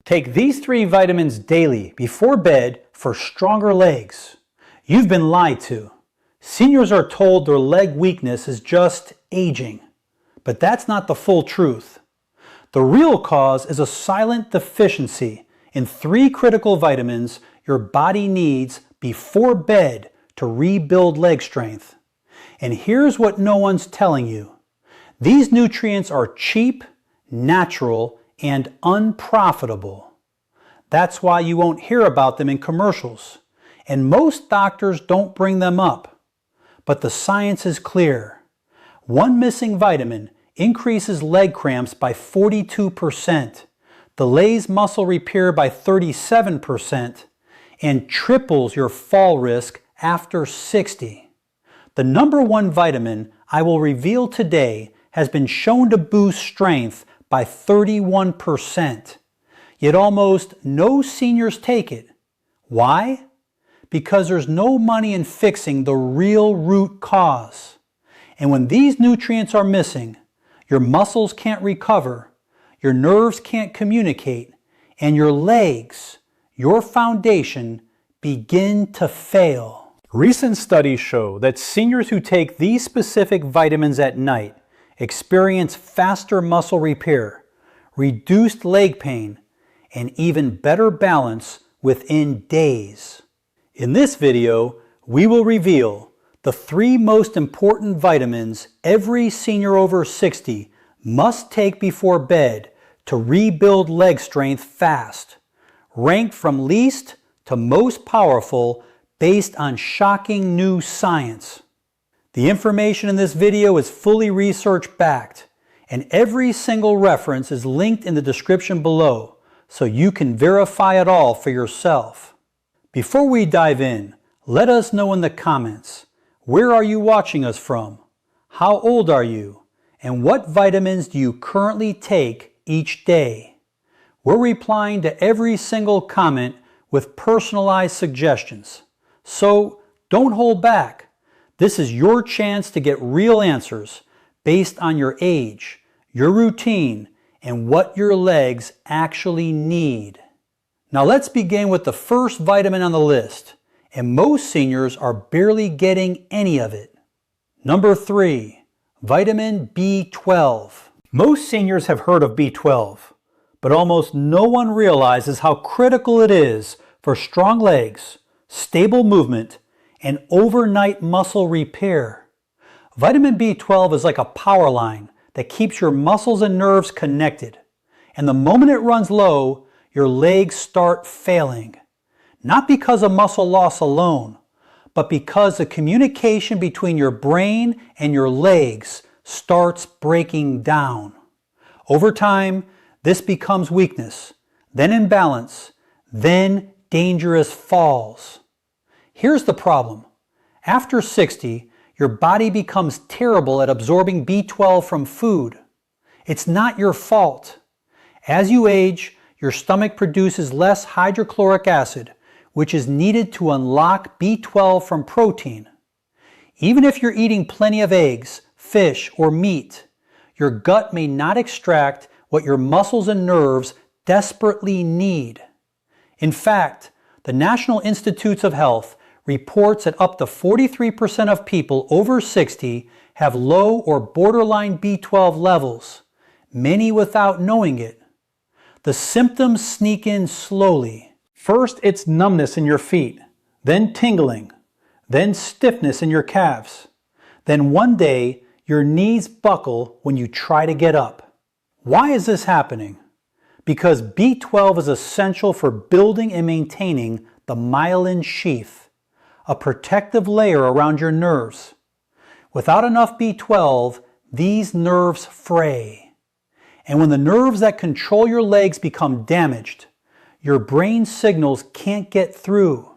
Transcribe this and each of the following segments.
Take these 3 vitamins daily before bed for stronger legs. You've been lied to. Seniors are told their leg weakness is just aging. But that's not the full truth. The real cause is a silent deficiency in 3 critical vitamins your body needs before bed to rebuild leg strength. And here's what no one's telling you. These nutrients are cheap, natural, and unprofitable. That's why you won't hear about them in commercials, and most doctors don't bring them up. But the science is clear. One missing vitamin increases leg cramps by 42%, delays muscle repair by 37%, and triples your fall risk after 60. The number 1 vitamin I will reveal today has been shown to boost strength by 31%. Yet almost no seniors take it. Why? Because there's no money in fixing the real root cause. And when these nutrients are missing, your muscles can't recover, your nerves can't communicate, and your legs, your foundation, begin to fail. Recent studies show that seniors who take these specific vitamins at night experience faster muscle repair, reduced leg pain, and even better balance within days. In this video, we will reveal the 3 most important vitamins every senior over 60 must take before bed to rebuild leg strength fast, ranked from least to most powerful based on shocking new science. The information in this video is fully research-backed, and every single reference is linked in the description below, so you can verify it all for yourself. Before we dive in, let us know in the comments, where are you watching us from? How old are you? And what vitamins do you currently take each day? We're replying to every single comment with personalized suggestions. So don't hold back. This is your chance to get real answers based on your age, your routine, and what your legs actually need. Now let's begin with the first vitamin on the list, and most seniors are barely getting any of it. Number 3, vitamin B12. Most seniors have heard of B12, but almost no one realizes how critical it is for strong legs, stable movement, and overnight muscle repair. Vitamin B12 is like a power line that keeps your muscles and nerves connected. And the moment it runs low, your legs start failing. Not because of muscle loss alone, but because the communication between your brain and your legs starts breaking down. Over time, this becomes weakness, then imbalance, then dangerous falls. Here's the problem. After 60, your body becomes terrible at absorbing B12 from food. It's not your fault. As you age, your stomach produces less hydrochloric acid, which is needed to unlock B12 from protein. Even if you're eating plenty of eggs, fish, or meat, your gut may not extract what your muscles and nerves desperately need. In fact, the National Institutes of Health reports that up to 43% of people over 60 have low or borderline B12 levels, many without knowing it. The symptoms sneak in slowly. First, it's numbness in your feet, then tingling, then stiffness in your calves. Then one day, your knees buckle when you try to get up. Why is this happening? Because B12 is essential for building and maintaining the myelin sheath, a protective layer around your nerves. Without enough B12, these nerves fray. And when the nerves that control your legs become damaged, your brain signals can't get through.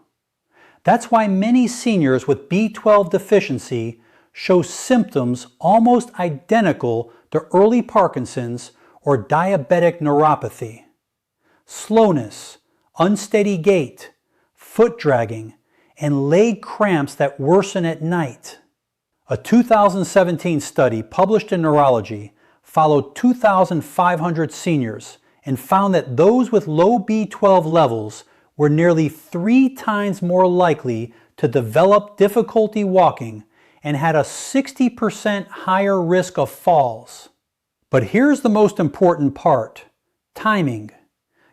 That's why many seniors with B12 deficiency show symptoms almost identical to early Parkinson's or diabetic neuropathy. Slowness, unsteady gait, foot dragging, and leg cramps that worsen at night. A 2017 study published in Neurology followed 2,500 seniors and found that those with low B12 levels were nearly 3 times more likely to develop difficulty walking and had a 60% higher risk of falls. But here's the most important part: timing.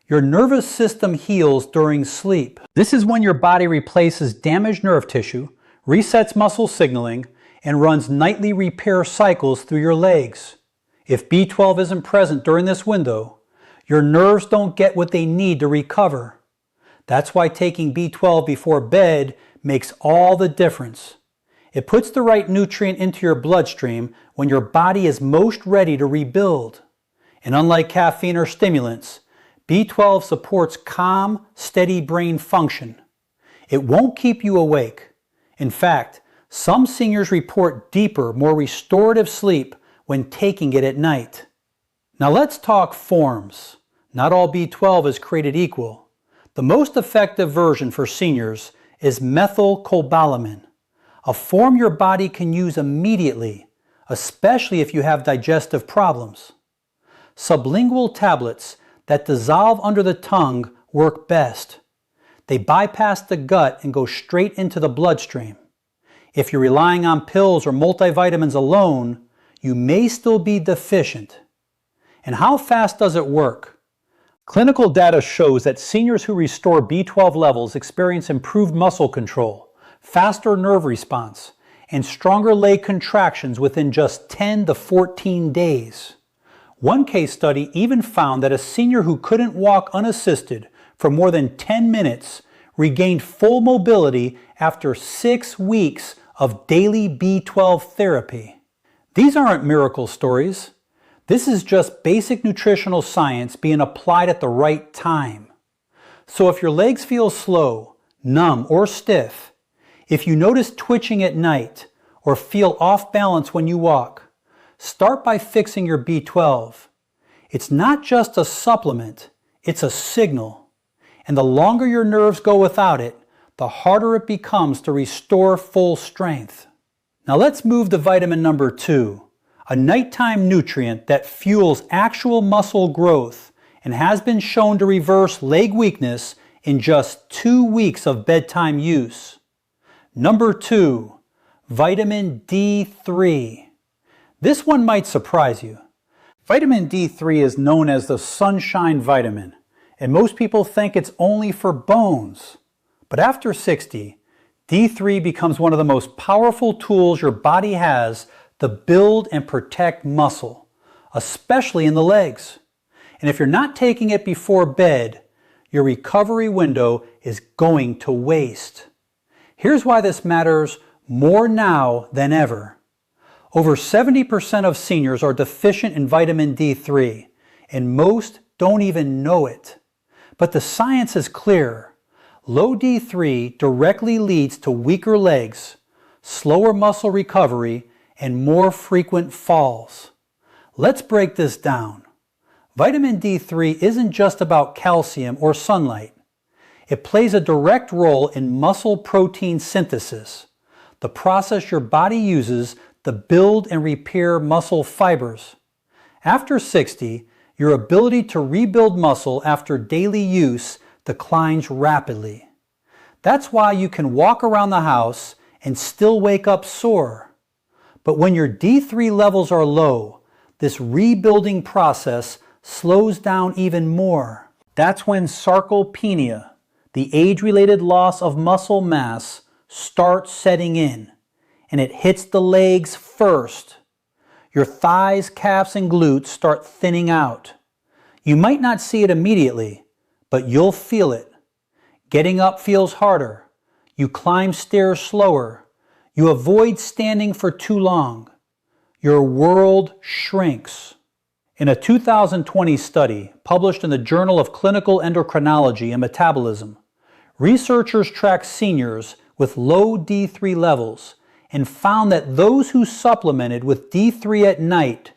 Your nervous system heals during sleep. This is when your body replaces damaged nerve tissue, resets muscle signaling, and runs nightly repair cycles through your legs. If B12 isn't present during this window, your nerves don't get what they need to recover. That's why taking B12 before bed makes all the difference. It puts the right nutrient into your bloodstream when your body is most ready to rebuild. And unlike caffeine or stimulants, B12 supports calm, steady brain function. It won't keep you awake. In fact, some seniors report deeper, more restorative sleep when taking it at night. Now let's talk forms. Not all B12 is created equal. The most effective version for seniors is methylcobalamin, a form your body can use immediately, especially if you have digestive problems. Sublingual tablets that dissolve under the tongue work best. They bypass the gut and go straight into the bloodstream. If you're relying on pills or multivitamins alone, you may still be deficient. And how fast does it work? Clinical data shows that seniors who restore B12 levels experience improved muscle control, faster nerve response, and stronger leg contractions within just 10 to 14 days. One case study even found that a senior who couldn't walk unassisted for more than 10 minutes regained full mobility after 6 weeks of daily B12 therapy. These aren't miracle stories. This is just basic nutritional science being applied at the right time. So if your legs feel slow, numb, or stiff, if you notice twitching at night or feel off balance when you walk, start by fixing your B12. It's not just a supplement, it's a signal. And the longer your nerves go without it, the harder it becomes to restore full strength. Now let's move to vitamin number 2, a nighttime nutrient that fuels actual muscle growth and has been shown to reverse leg weakness in just 2 weeks of bedtime use. Number 2, vitamin D3. This one might surprise you. Vitamin D3 is known as the sunshine vitamin, and most people think it's only for bones. But after 60, D3 becomes one of the most powerful tools your body has to build and protect muscle, especially in the legs. And if you're not taking it before bed, your recovery window is going to waste. Here's why this matters more now than ever. Over 70% of seniors are deficient in vitamin D3, and most don't even know it. But the science is clear. Low D3 directly leads to weaker legs, slower muscle recovery, and more frequent falls. Let's break this down. Vitamin D3 isn't just about calcium or sunlight. It plays a direct role in muscle protein synthesis, the process your body uses to build and repair muscle fibers. After 60, your ability to rebuild muscle after daily use declines rapidly. That's why you can walk around the house and still wake up sore. But when your D3 levels are low, this rebuilding process slows down even more. That's when sarcopenia, the age-related loss of muscle mass, starts setting in. And it hits the legs first. Your thighs, calves, and glutes start thinning out. You might not see it immediately, but you'll feel it. Getting up feels harder. You climb stairs slower. You avoid standing for too long. Your world shrinks. In a 2020 study published in the Journal of Clinical Endocrinology and Metabolism, researchers tracked seniors with low D3 levels and found that those who supplemented with D3 at night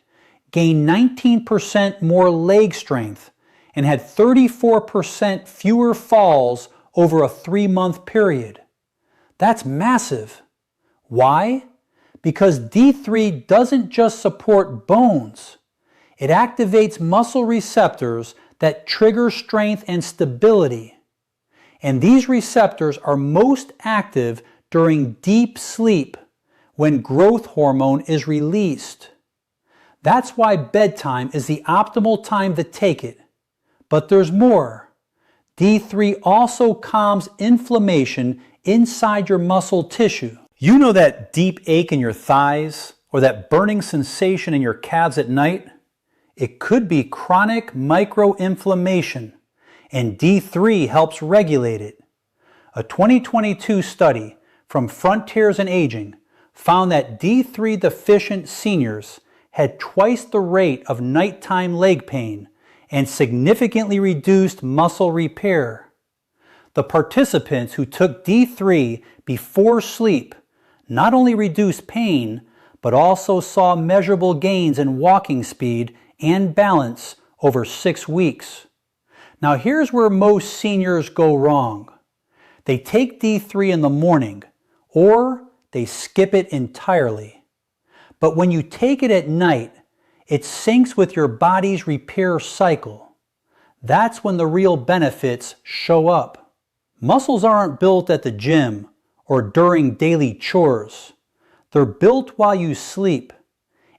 gained 19% more leg strength and had 34% fewer falls over a 3-month period. That's massive. Why? Because D3 doesn't just support bones. It activates muscle receptors that trigger strength and stability. And these receptors are most active during deep sleep when growth hormone is released. That's why bedtime is the optimal time to take it. But there's more. D3 also calms inflammation inside your muscle tissue. You know that deep ache in your thighs or that burning sensation in your calves at night? It could be chronic microinflammation, and D3 helps regulate it. A 2022 study from Frontiers in Aging found that D3 deficient seniors had twice the rate of nighttime leg pain and significantly reduced muscle repair. The participants who took D3 before sleep not only reduced pain, but also saw measurable gains in walking speed and balance over 6 weeks. Now here's where most seniors go wrong. They take D3 in the morning, or they skip it entirely. But when you take it at night, it syncs with your body's repair cycle. That's when the real benefits show up. Muscles aren't built at the gym or during daily chores. They're built while you sleep,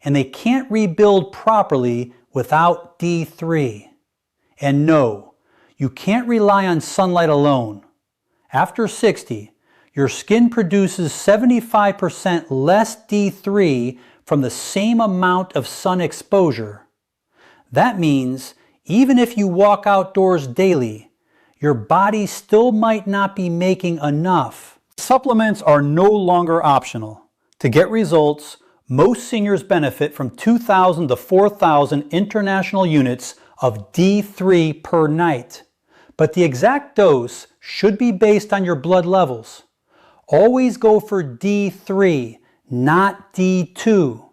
and they can't rebuild properly without D3. And no, you can't rely on sunlight alone. After 60, your skin produces 75% less D3 from the same amount of sun exposure. That means even if you walk outdoors daily, your body still might not be making enough. Supplements are no longer optional. To get results, most seniors benefit from 2,000 to 4,000 international units of D3 per night. But the exact dose should be based on your blood levels. Always go for D3, not D2.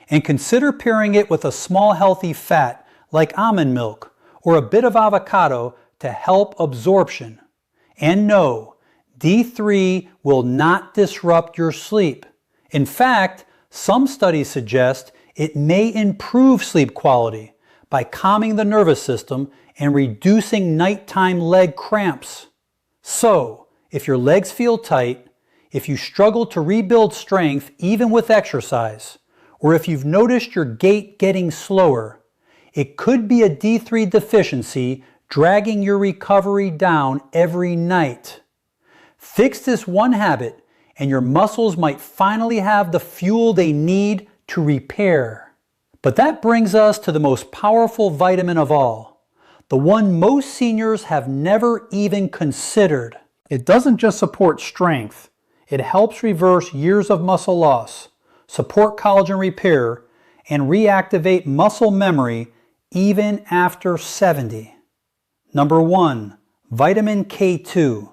And consider pairing it with a small healthy fat like almond milk or a bit of avocado to help absorption. And no, D3 will not disrupt your sleep. In fact, some studies suggest it may improve sleep quality by calming the nervous system and reducing nighttime leg cramps. So, if your legs feel tight, if you struggle to rebuild strength even with exercise, or if you've noticed your gait getting slower, it could be a D3 deficiency dragging your recovery down every night. Fix this one habit and your muscles might finally have the fuel they need to repair. But that brings us to the most powerful vitamin of all, the one most seniors have never even considered. It doesn't just support strength, it helps reverse years of muscle loss, support collagen repair, and reactivate muscle memory even after 70. Number 1, vitamin K2.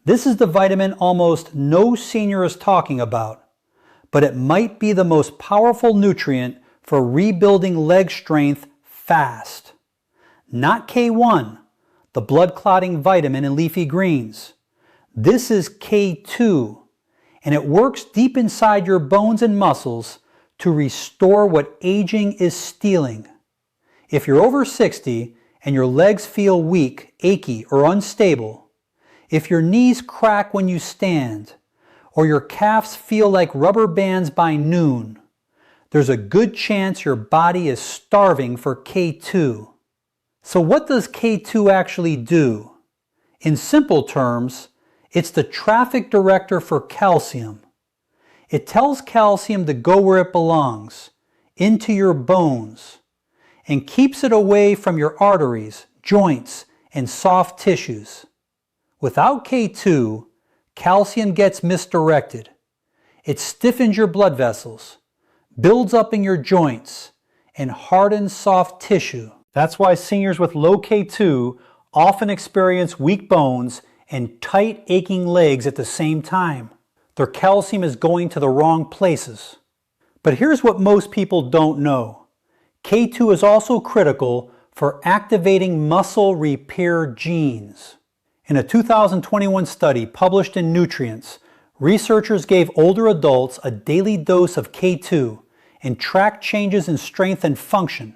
This is the vitamin almost no senior is talking about, but it might be the most powerful nutrient for rebuilding leg strength fast. Not K1, the blood clotting vitamin in leafy greens. This is K2, and it works deep inside your bones and muscles to restore what aging is stealing. If you're over 60 and your legs feel weak, achy, or unstable, if your knees crack when you stand, or your calves feel like rubber bands by noon, there's a good chance your body is starving for K2. So what does K2 actually do? In simple terms, it's the traffic director for calcium. It tells calcium to go where it belongs, into your bones, and keeps it away from your arteries, joints, and soft tissues. Without K2, calcium gets misdirected. It stiffens your blood vessels, builds up in your joints, and hardens soft tissue. That's why seniors with low K2 often experience weak bones and tight, aching legs at the same time. Their calcium is going to the wrong places. But here's what most people don't know. K2 is also critical for activating muscle repair genes. In a 2021 study published in Nutrients, researchers gave older adults a daily dose of K2 and tracked changes in strength and function.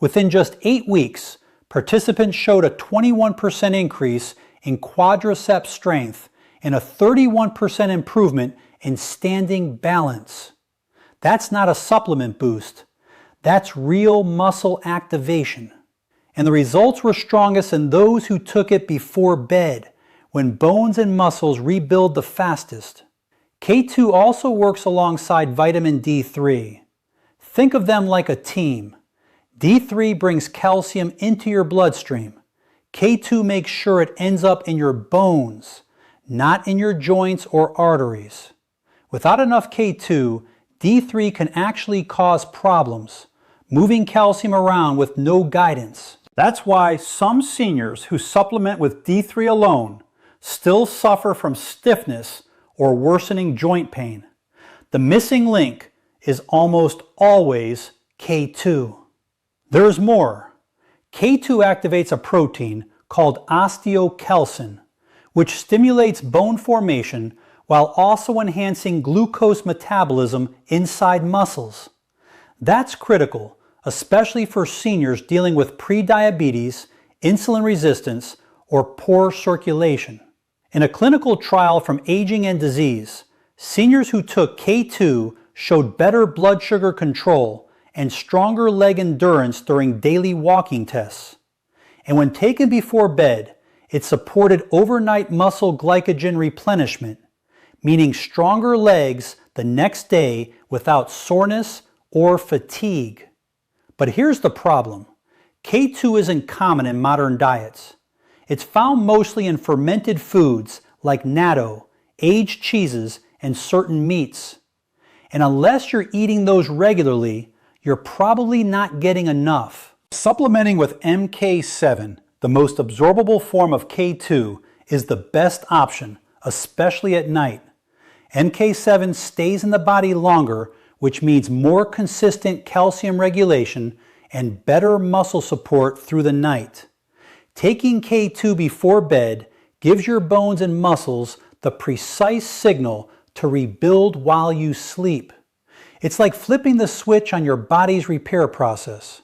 Within just 8 weeks, Participants showed a 21% increase in quadriceps strength and a 31% improvement in standing balance. That's not a supplement boost. That's real muscle activation. And the results were strongest in those who took it before bed, when bones and muscles rebuild the fastest. K2 also works alongside vitamin D3. Think of them like a team. D3 brings calcium into your bloodstream. K2 makes sure it ends up in your bones, not in your joints or arteries. Without enough K2, D3 can actually cause problems, moving calcium around with no guidance. That's why some seniors who supplement with D3 alone still suffer from stiffness or worsening joint pain. The missing link is almost always K2. There's more. K2 activates a protein called osteocalcin, which stimulates bone formation while also enhancing glucose metabolism inside muscles. That's critical, especially for seniors dealing with prediabetes, insulin resistance, or poor circulation. In a clinical trial from Aging and Disease, seniors who took K2 showed better blood sugar control and stronger leg endurance during daily walking tests. And when taken before bed, it supported overnight muscle glycogen replenishment, meaning stronger legs the next day without soreness or fatigue. But here's the problem. K2 isn't common in modern diets. It's found mostly in fermented foods like natto, aged cheeses, and certain meats. And unless you're eating those regularly, you're probably not getting enough. Supplementing with MK7, the most absorbable form of K2, is the best option, especially at night. MK7 stays in the body longer, which means more consistent calcium regulation and better muscle support through the night. Taking K2 before bed gives your bones and muscles the precise signal to rebuild while you sleep. It's like flipping the switch on your body's repair process.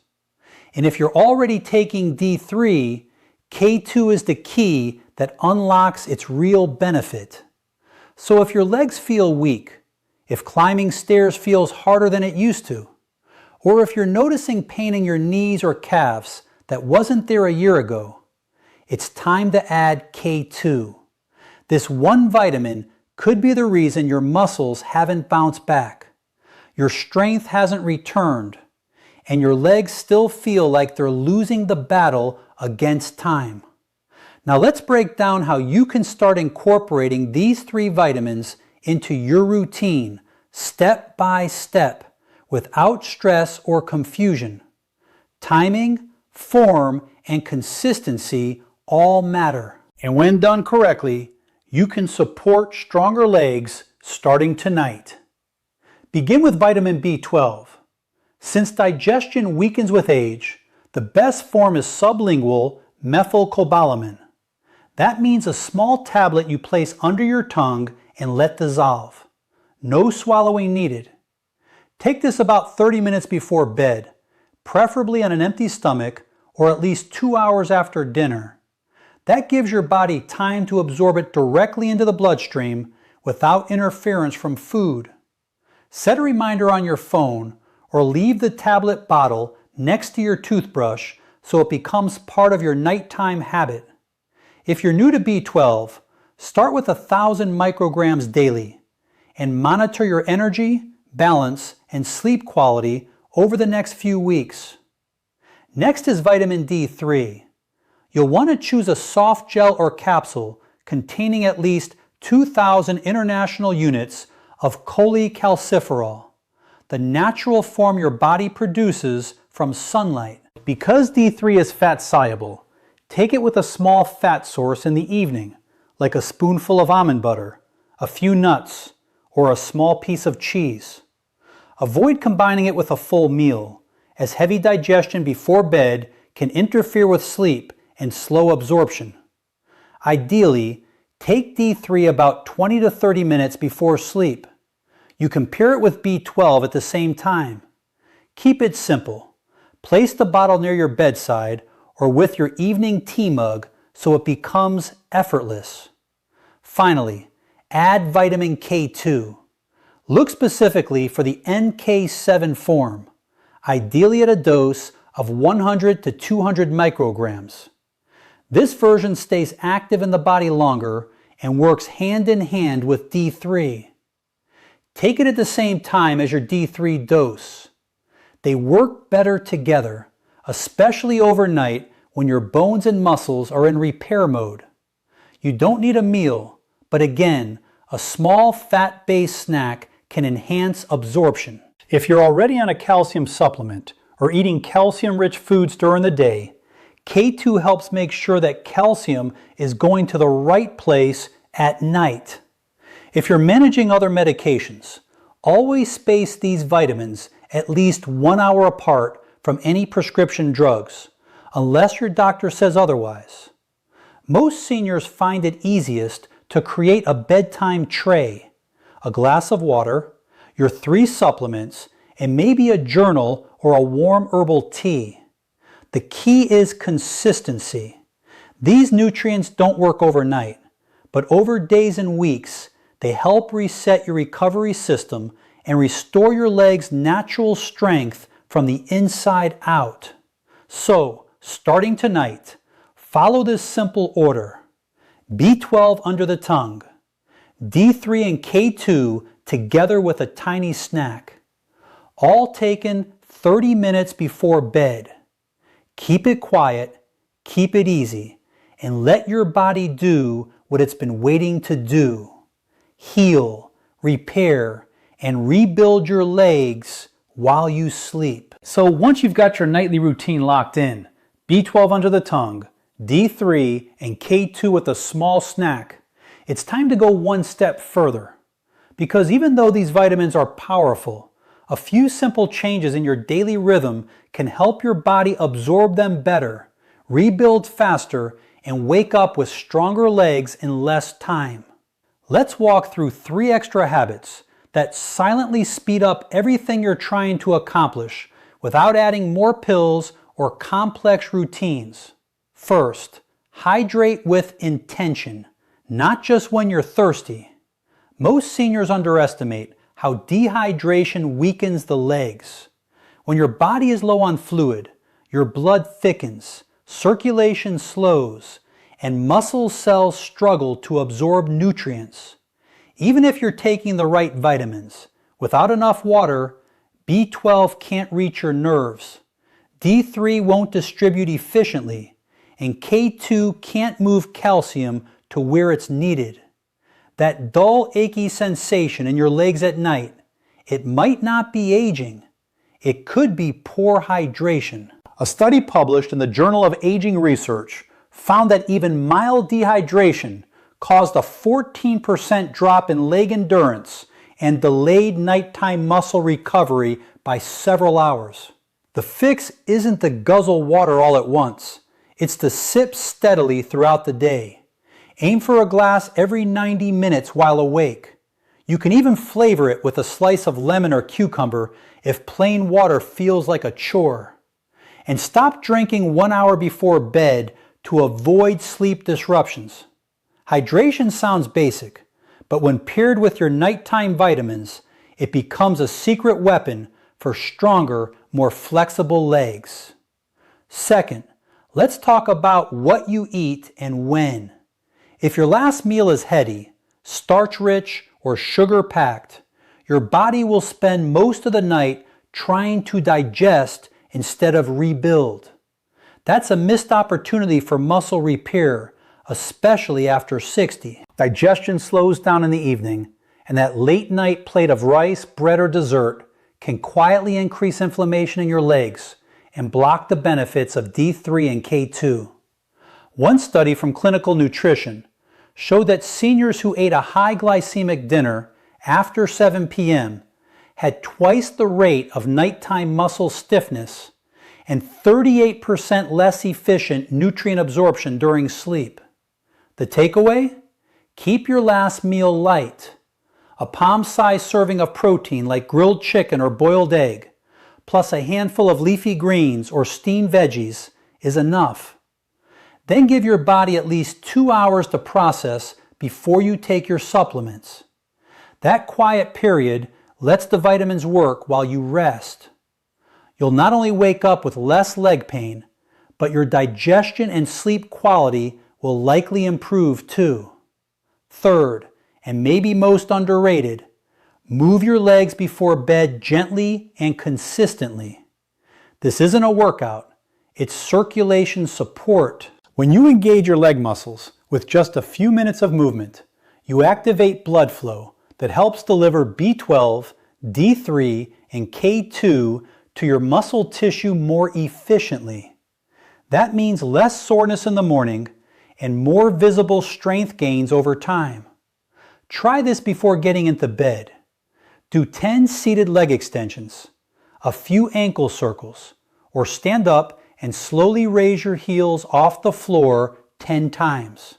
And if you're already taking D3, K2 is the key that unlocks its real benefit. So if your legs feel weak, if climbing stairs feels harder than it used to, or if you're noticing pain in your knees or calves that wasn't there a year ago, it's time to add K2. This one vitamin could be the reason your muscles haven't bounced back, your strength hasn't returned, and your legs still feel like they're losing the battle against time. Now let's break down how you can start incorporating these 3 vitamins into your routine, step by step, without stress or confusion. Timing, form, and consistency all matter. And when done correctly, you can support stronger legs starting tonight. Begin with vitamin B12. Since digestion weakens with age, the best form is sublingual methylcobalamin. That means a small tablet you place under your tongue and let dissolve. No swallowing needed. Take this about 30 minutes before bed, preferably on an empty stomach or at least 2 hours after dinner. That gives your body time to absorb it directly into the bloodstream without interference from food. Set a reminder on your phone or leave the tablet bottle next to your toothbrush so it becomes part of your nighttime habit. If you're new to B12, start with 1,000 micrograms daily and monitor your energy, balance, and sleep quality over the next few weeks. Next is vitamin D3. You'll want to choose a soft gel or capsule containing at least 2,000 international units of cholecalciferol, the natural form your body produces from sunlight. Because D3 is fat soluble, take it with a small fat source in the evening, like a spoonful of almond butter, a few nuts, or a small piece of cheese. Avoid combining it with a full meal, as heavy digestion before bed can interfere with sleep and slow absorption. Ideally, take D3 about 20 to 30 minutes before sleep. You can pair it with B12 at the same time. Keep it simple. Place the bottle near your bedside or with your evening tea mug so it becomes effortless. Finally, add vitamin K2. Look specifically for the NK7 form, ideally at a dose of 100 to 200 micrograms. This version stays active in the body longer and works hand in hand with D3. Take it at the same time as your D3 dose. They work better together, especially overnight when your bones and muscles are in repair mode. You don't need a meal, but again, a small fat-based snack can enhance absorption. If you're already on a calcium supplement or eating calcium-rich foods during the day, K2 helps make sure that calcium is going to the right place at night. If you're managing other medications, always space these vitamins at least 1 hour apart from any prescription drugs, unless your doctor says otherwise. Most seniors find it easiest to create a bedtime tray, a glass of water, your 3 supplements, and maybe a journal or a warm herbal tea. The key is consistency. These nutrients don't work overnight, but over days and weeks, they help reset your recovery system and restore your legs' natural strength from the inside out. So, starting tonight, follow this simple order. B12 under the tongue, D3 and K2 together with a tiny snack, all taken 30 minutes before bed. Keep it quiet, keep it easy, and let your body do what it's been waiting to do. Heal, repair, and rebuild your legs while you sleep. So once you've got your nightly routine locked in, B12 under the tongue, D3, and K2 with a small snack, it's time to go one step further. Because even though these vitamins are powerful, a few simple changes in your daily rhythm can help your body absorb them better, rebuild faster, and wake up with stronger legs in less time. Let's walk through 3 extra habits that silently speed up everything you're trying to accomplish without adding more pills or complex routines. First, hydrate with intention, not just when you're thirsty. Most seniors underestimate how dehydration weakens the legs. When your body is low on fluid, your blood thickens, circulation slows, and muscle cells struggle to absorb nutrients. Even if you're taking the right vitamins, without enough water, B12 can't reach your nerves, D3 won't distribute efficiently, and K2 can't move calcium to where it's needed. That dull, achy sensation in your legs at night, it might not be aging. It could be poor hydration. A study published in the Journal of Aging Research found that even mild dehydration caused a 14% drop in leg endurance and delayed nighttime muscle recovery by several hours. The fix isn't to guzzle water all at once. It's to sip steadily throughout the day. Aim for a glass every 90 minutes while awake. You can even flavor it with a slice of lemon or cucumber if plain water feels like a chore. And stop drinking 1 hour before bed to avoid sleep disruptions. Hydration sounds basic, but when paired with your nighttime vitamins, it becomes a secret weapon for stronger, more flexible legs. Second, let's talk about what you eat and when. If your last meal is heady, starch-rich, or sugar-packed, your body will spend most of the night trying to digest instead of rebuild. That's a missed opportunity for muscle repair, especially after 60. Digestion slows down in the evening, and that late-night plate of rice, bread, or dessert can quietly increase inflammation in your legs and block the benefits of D3 and K2. One study from Clinical Nutrition showed that seniors who ate a high glycemic dinner after 7 p.m. had twice the rate of nighttime muscle stiffness and 38% less efficient nutrient absorption during sleep. The takeaway? Keep your last meal light. A palm-sized serving of protein like grilled chicken or boiled egg, plus a handful of leafy greens or steamed veggies is enough. Then give your body at least 2 hours to process before you take your supplements. That quiet period lets the vitamins work while you rest. You'll not only wake up with less leg pain, but your digestion and sleep quality will likely improve too. Third, and maybe most underrated, move your legs before bed gently and consistently. This isn't a workout, it's circulation support. When you engage your leg muscles with just a few minutes of movement, you activate blood flow that helps deliver B12, D3, and K2 to your muscle tissue more efficiently. That means less soreness in the morning and more visible strength gains over time. Try this before getting into bed. Do 10 seated leg extensions, a few ankle circles, or stand up and slowly raise your heels off the floor 10 times.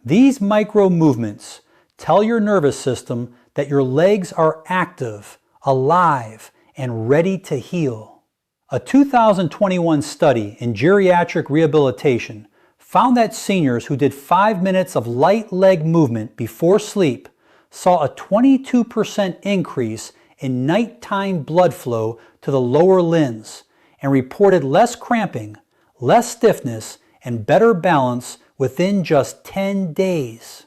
These micro movements tell your nervous system that your legs are active, alive, and ready to heal. A 2021 study in geriatric rehabilitation found that seniors who did 5 minutes of light leg movement before sleep saw a 22% increase in nighttime blood flow to the lower limbs and reported less cramping, less stiffness, and better balance within just 10 days.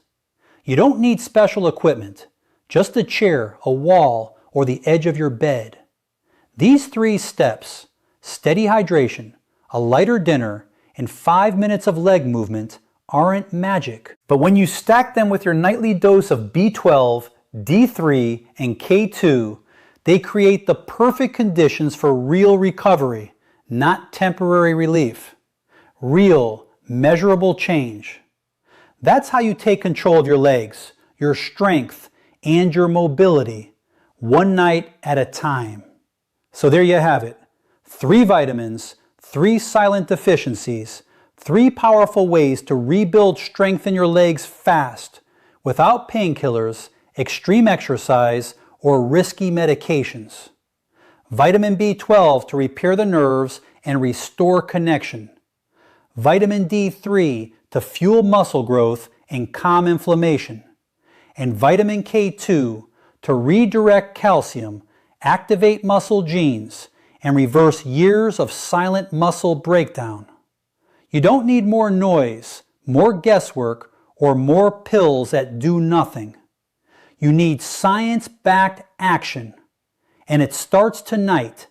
You don't need special equipment, just a chair, a wall, or the edge of your bed. These 3 steps, steady hydration, a lighter dinner, and 5 minutes of leg movement, aren't magic. But when you stack them with your nightly dose of B12, D3, and K2, they create the perfect conditions for real recovery, not temporary relief. Real, measurable change. That's how you take control of your legs, your strength, and your mobility, one night at a time. So there you have it. 3 vitamins, 3 silent deficiencies, 3 powerful ways to rebuild strength in your legs fast, without painkillers, extreme exercise, or risky medications. Vitamin B12 to repair the nerves and restore connection. Vitamin D3 to fuel muscle growth and calm inflammation. And vitamin K2 to redirect calcium, activate muscle genes, and reverse years of silent muscle breakdown. You don't need more noise, more guesswork, or more pills that do nothing. You need science-backed action. And it starts tonight